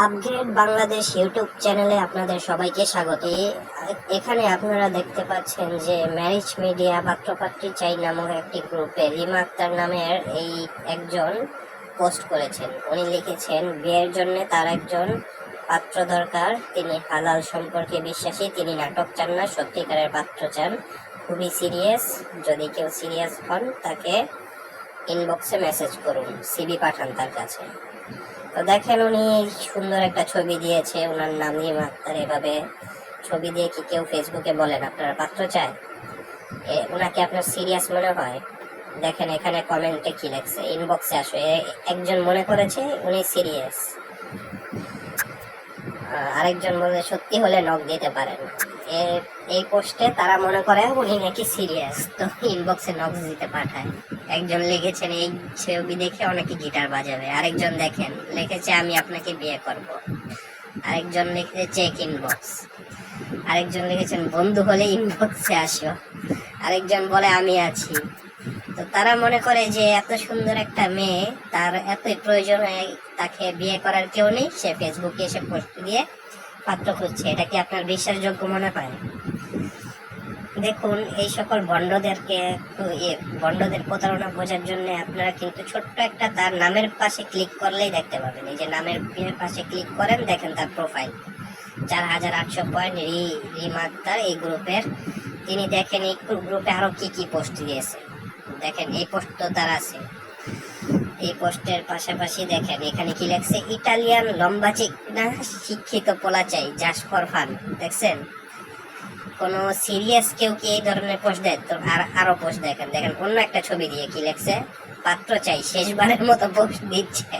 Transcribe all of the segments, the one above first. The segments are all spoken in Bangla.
আপগ্রেড বাংলাদেশ ইউটিউব চ্যানেলে আপনাদের সবাইকে স্বাগত। এখানে আপনারা দেখতে পাচ্ছেন যে ম্যারেজ মিডিয়া পাত্রপাত্রী চাই নামক একটি গ্রুপে রিমা আক্তার নামের এই একজন পোস্ট করেছেন। উনি লিখেছেন, বিয়ের জন্য তার একজন পাত্র দরকার, তিনি হালাল সম্পর্কে বিশ্বাসী, তিনি নাটক চান না, সত্যিকারের পাত্র চান, খুবই সিরিয়াস। যদি কেউ সিরিয়াস হন তাকে ইনবক্সে মেসেজ করুন, সিভি পাঠান তার কাছে। তো দেখেন, উনি সুন্দর একটা ছবি দিয়েছে, ওনার নাম রিমা আক্তার। এভাবে ছবি দিয়ে কি কেউ ফেসবুকে বলেন আপনারা পাত্র চায়? ওনাকে আপনার সিরিয়াস মনে হয়? দেখেন এখানে কমেন্টে কি লেখছে, ইনবক্সে আসো। একজন মনে করেছে উনি সিরিয়াস, আরেকজন বলে সত্যি হলে নক দিতে পারেন। এই পোস্টে তারা মনে করে উনি নাকি সিরিয়াস, তো ইনবক্সে নক দিতে পাঠায়। একজন লিখেছেন এই ছবি দেখে অনেকে গিটার বাজাবে, আরেকজন দেখেন লিখেছে আমি আপনাকে বিয়ে করব, আরেকজন লিখেছে চেক ইনবক্স, আরেকজন লিখেছেন বন্ধু হলে ইনবক্সে আসো, আরেকজন বলে আমি আছি। তো তারা মনে করে যে এত সুন্দর একটা মেয়ে, তার এতই প্রয়োজন হয়, তাকে বিয়ে করার কেউ নেই, সে ফেসবুকে এসে পোস্ট দিয়ে পাত্র খুঁজছে। এটা কি আপনার বিশ্বাসযোগ্য মনে হয়? দেখুন, এই সকল ভণ্ডদের প্রতারণা বোঝার জন্য আপনারা কিন্তু ছোট্ট একটা তার নামের পাশে ক্লিক করলেই দেখতে পাবেন। এই যে নামের পাশে ক্লিক করেন, দেখেন তার প্রোফাইল 4800 পয়েন্ট, রিমা আক্তার এই গ্রুপের। তিনি দেখেন এই গ্রুপে আরো কি কি পোস্ট দিয়েছে। দেখেন এই পোস্ট তো তার আছে। এই পোস্টের পাশাপাশি দেখেন এখানে কি লেখছে, ইটালিয়ান লম্বা চিকনা শিক্ষিত পোলা চাই, জাস্ট ফর ফান। দেখছেন, কোনো সিরিয়াস কেউ কি এই ধরনের পোস্ট দেয়? তো আরো পোস্ট দেখেন, দেখেন অন্য একটা ছবি দিয়ে কি লেখছে, পাত্র চাই, শেষবারের মতো পোস্ট দিচ্ছে,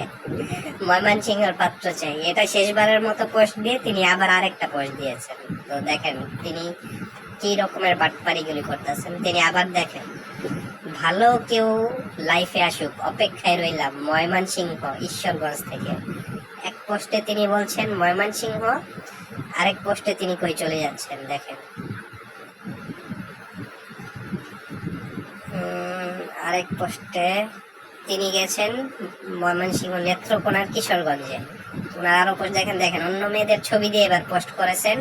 ময়মনসিংহের পাত্র চাই। এটা শেষবারের মতো পোস্ট দিয়ে তিনি আবার আরেকটা পোস্ট দিয়েছেন। তো দেখেন তিনি কি রকমের বাটপাড়িগুলি করতেছেন। তিনি আবার দেখেন, ভালো কেউ লাইফে আসুক, অপেক্ষায় রইলাম, ময়মনসিংহ ঈশ্বরগঞ্জ থেকে। এক পোস্টে তিনি বলছেন ময়মনসিংহ, আরেক পোস্টে তিনি কই চলে যাচ্ছেন দেখেন। আরেক পোস্টে তিনি গেছেন ময়মনসিংহ নেত্রকোনার কিশোরগঞ্জে। ওনার আরো পোস্ট দেখেন, দেখেন অন্য মেয়েদের ছবি দিয়ে এবার পোস্ট করেছেন,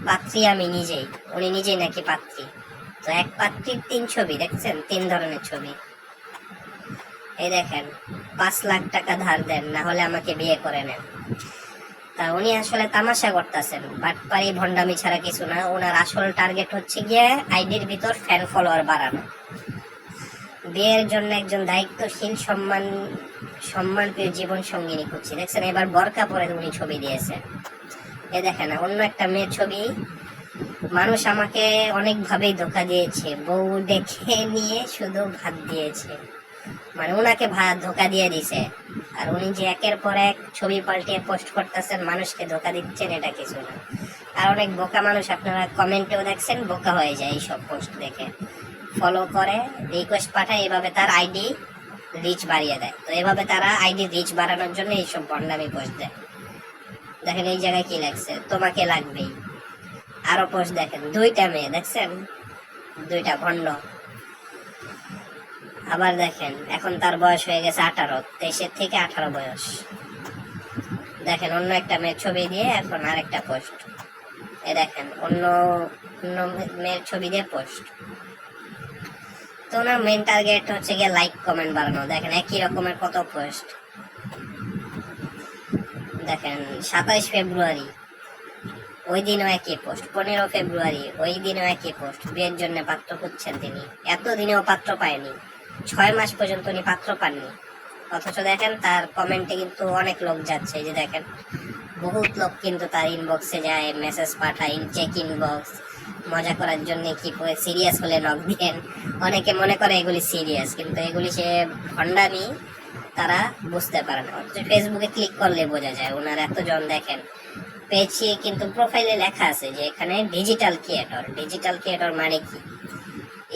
পাত্রী আমি নিজেই, উনি নিজেই নাকি পাত্রী। তো এক পাত্রীর 3 ছবি, দেখছেন 3 ধরনের ছবি। এই দেখেন 5 লাখ টাকা ধার দেন, না হলে আমাকে বিয়ে করে নেন। তা উনি আসলে তামাশা করতেছেন, বাটপারি ভণ্ডামি ছাড়া কিছু না। ওনার আসল টার্গেট হচ্ছে গিয়ে আইডির ভিতর ফ্যান ফলোয়ার বাড়ানো। বিয়ের জন্য একজন দায়িত্বশীল সম্মানপ্রিয় জীবন সঙ্গিনী খুঁজছি। দেখছেন এবার বরকা পরে উনি ছবি দিয়েছে। এ দেখেন অন্য একটা মেয়ের ছবি, মানুষ আমাকে অনেকভাবেই ধোকা দিয়েছে, বউ দেখে নিয়ে শুধু ভাত দিয়েছে। মানে ওনাকে ধোকা দিয়ে দিছে, আর উনি যে একের পর এক ছবি পাল্টিয়ে পোস্ট করতেছেন, মানুষকে ধোকা দিচ্ছেন, এটা কিছু না। আর অনেক বোকা মানুষ আপনারা কমেন্টেও দেখছেন বোকা হয়ে যায় এইসব পোস্ট দেখে, ফলো করে, রিকোয়েস্ট পাঠায়, এভাবে তার আইডি রিচ বাড়িয়ে দেয়। তো এভাবে তারা আইডি রিচ বাড়ানোর জন্য এইসব ভণ্ডামি পোস্ট দেয়। দেখেন এই জায়গায় কি লাগছে, তোমাকে লাগবেই। আরো পোস্ট দেখেন, 2টা মেয়ে, দেখছেন 2টা ভণ্ড। আবার দেখেন এখন তার বয়স হয়ে গেছে 18, 23 থেকে 18 বয়স। দেখেন অন্য একটা মেয়ের ছবি দিয়ে এখন আরেকটা পোস্ট। এ দেখেন অন্য মেয়ের ছবি দিয়ে পোস্ট। তো ওনার মেন টার্গেট হচ্ছে গিয়ে লাইক কমেন্ট বাড়ানো। দেখেন একই রকমের কত পোস্ট। দেখেন 27 ফেব্রুয়ারি ওই দিনও একই পোস্ট, 15 ফেব্রুয়ারি ওই দিনও একই পোস্ট, বিয়ের জন্য পাত্র খুঁজছেন তিনি। এতদিনেও পাত্র পায়নি, 6 মাস পর্যন্ত উনি পাত্র পাননি। অথচ দেখেন তার কমেন্টে কিন্তু অনেক লোক যাচ্ছে। যে দেখেন বহুত লোক কিন্তু তার ইনবক্সে যায়, মেসেজ পাঠায়, চেক ইনবক্স, মজা করার জন্য কি সিরিয়াস হলে নক দিয়েন। অনেকে মনে করে এগুলি সিরিয়াস, কিন্তু এগুলি সে ভণ্ডামি, তারা বুঝতে পারে না। অথচ ফেসবুকে ক্লিক করলে বোঝা যায় ওনার এতজন। দেখেন পেয়েছি কিন্তু প্রোফাইলে লেখা আছে যে এখানে ডিজিটাল ক্রিয়েটর। ডিজিটাল ক্রিয়েটর মানে কি?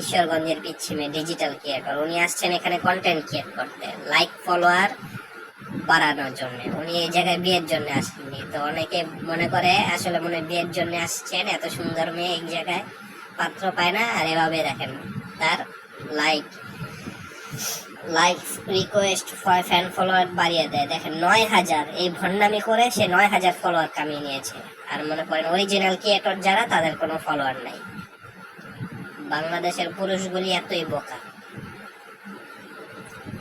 ঈশ্বরগঞ্জের পিচ্ছিমে ডিজিটাল ক্রিয়েটর। উনি আসছেন এখানে কন্টেন্ট ক্রিয়েট করতে, লাইক ফলোয়ার বাড়ানোর জন্য। উনি এই জায়গায় বিয়ের জন্য আসেননি। তো অনেকে মনে করে আসলে মনে বিয়ের জন্য আসছেন, এত সুন্দর মেয়ে এই জায়গায় পাত্র পায় না। আর এভাবে দেখেন তার like like request fan follower বাড়িয়ে দেয়। দেখেন 9,000, এই ভণ্ডামি করে সে 9,000 ফলোয়ার কামিয়ে নিয়েছে। আর মনে করেন অরিজিনাল ক্রিয়েটর যারা, তাদের কোনো ফলোয়ার নাই। বাংলাদেশের পুরুষগুলি এতই বোকা।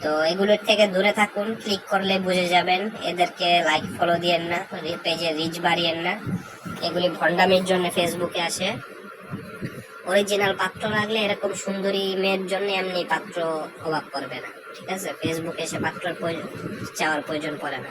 তো এগুলোর থেকে দূরে থাকুন, ক্লিক করলে বুঝে যাবেন। এদেরকে লাইক ফলো দিয়েন না, পেজে রিচ বাড়িয়েন না, এগুলি ভণ্ডামির জন্য ফেসবুকে আসে। অরিজিনাল পাত্র লাগলে এরকম সুন্দরী মেয়ের জন্য এমনি পাত্র অভাব করবে না, ঠিক আছে? ফেসবুকে এসে পাত্র চাওয়ার প্রয়োজন পড়ে না।